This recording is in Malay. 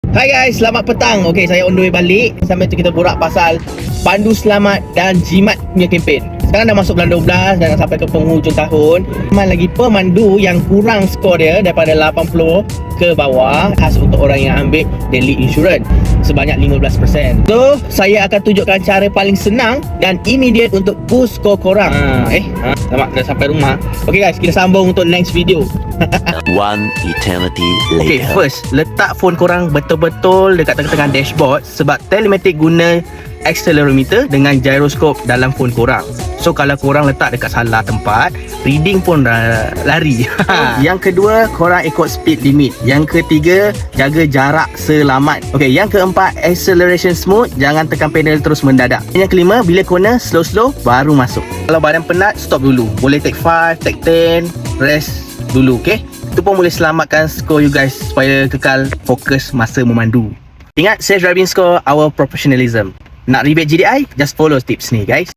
Hai guys, selamat petang. Okey, saya on the way balik. Sambil tu kita borak pasal pandu selamat dan jimat punya kempen. Sekarang dah masuk bulan 12 dan sampai ke penghujung tahun. Memang lagi pemandu yang kurang skor dia daripada 80 ke bawah, khas untuk orang yang ambil daily insurance sebanyak 15%. So, saya akan tunjukkan cara paling senang dan immediate untuk boost skor korang. Selamat dah sampai rumah. Okey guys, kita sambung untuk next video. One eternity Okay, later. first, letak phone korang betul-betul dekat tengah-tengah dashboard sebab telematik guna accelerometer dengan gyroscope dalam phone korang. So, kalau korang letak dekat salah tempat, reading pun lari. Yang kedua, korang ikut speed limit. Yang ketiga, jaga jarak selamat. Okay, yang keempat, acceleration smooth, jangan tekan pedal terus mendadak. Yang kelima, bila corner, slow-slow, baru masuk. Kalau badan penat, stop dulu. Boleh take 5, take 10, rest dulu, okay? Itu pun boleh selamatkan skor you guys supaya kekal fokus masa memandu. Ingat, safe driving score, our professionalism. Nak rebate GDI? Just follow tips ni guys.